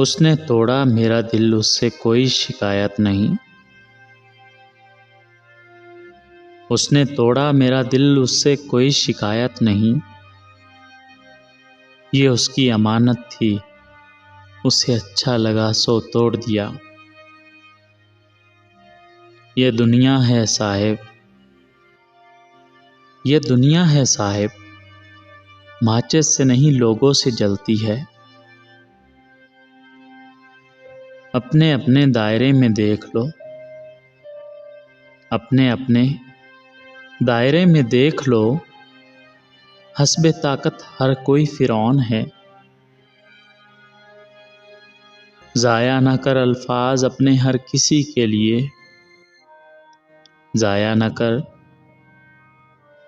उसने तोड़ा मेरा दिल, उससे कोई शिकायत नहीं। उसने तोड़ा मेरा दिल, उससे कोई शिकायत नहीं। ये उसकी अमानत थी, उसे अच्छा लगा सो तोड़ दिया। ये दुनिया है साहिब, ये दुनिया है साहिब, माचिस से नहीं लोगों से जलती है। अपने अपने दायरे में देख लो, अपने अपने दायरे में देख लो, हस्बे ताकत हर कोई फिरौन है। ज़ाया न कर अल्फाज अपने हर किसी के लिए, ज़ाया न कर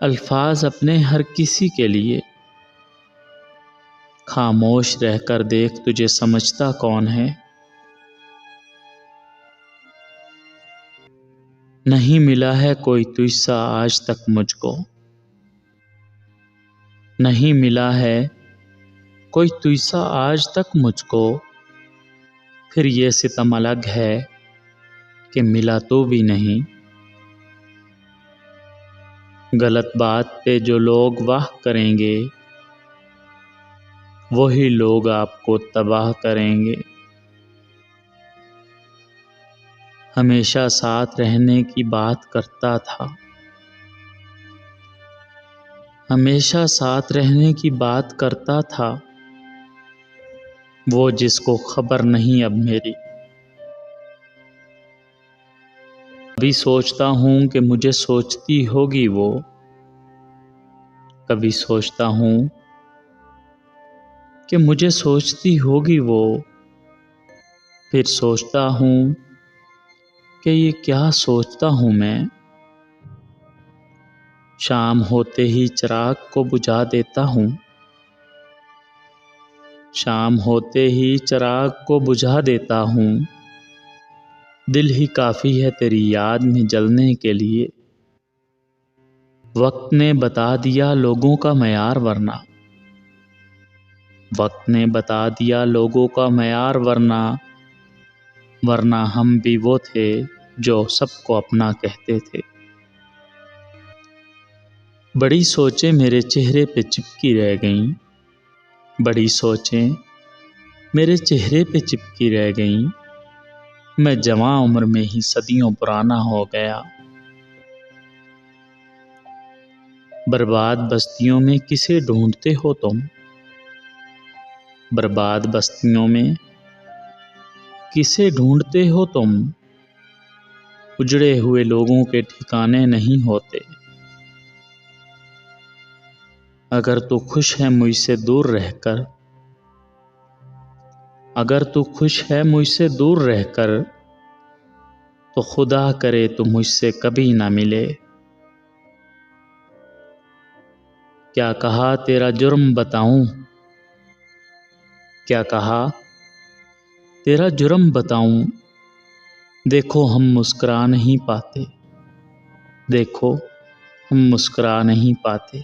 अल्फाज अपने हर किसी के लिए। खामोश रहकर देख तुझे समझता कौन है। नहीं मिला है कोई तुझसा आज तक मुझको, नहीं मिला है कोई तुझसा आज तक मुझको। फिर ये सितम अलग है कि मिला तो भी नहीं। गलत बात पे जो लोग वाह करेंगे, वही लोग आपको तबाह करेंगे। हमेशा साथ रहने की बात करता था, हमेशा साथ रहने की बात करता था, वो जिसको खबर नहीं अब मेरी। कभी सोचता हूँ कि मुझे सोचती होगी वो, कभी सोचता हूँ कि मुझे सोचती होगी वो। फिर सोचता हूँ कि ये क्या सोचता हूँ मैं। शाम होते ही चिराग को बुझा देता हूँ, शाम होते ही चिराग को बुझा देता हूँ। दिल ही काफ़ी है तेरी याद में जलने के लिए। वक्त ने बता दिया लोगों का मयार वरना, वक्त ने बता दिया लोगों का मयार वरना, वरना हम भी वो थे जो सबको अपना कहते थे। बड़ी सोचें मेरे चेहरे पे चिपकी रह गईं, बड़ी सोचें मेरे चेहरे पे चिपकी रह गईं। मैं जवां उम्र में ही सदियों पुराना हो गया। बर्बाद बस्तियों में किसे ढूंढते हो तुम, बर्बाद बस्तियों में किसे ढूंढते हो तुम। उजड़े हुए लोगों के ठिकाने नहीं होते। अगर तू खुश है मुझसे दूर रहकर, अगर तू खुश है मुझसे दूर रहकर, तो खुदा करे तू मुझसे कभी ना मिले। क्या कहा तेरा जुर्म बताऊं, क्या कहा तेरा जुर्म बताऊं। देखो हम मुस्कुरा नहीं पाते, देखो हम मुस्कुरा नहीं पाते।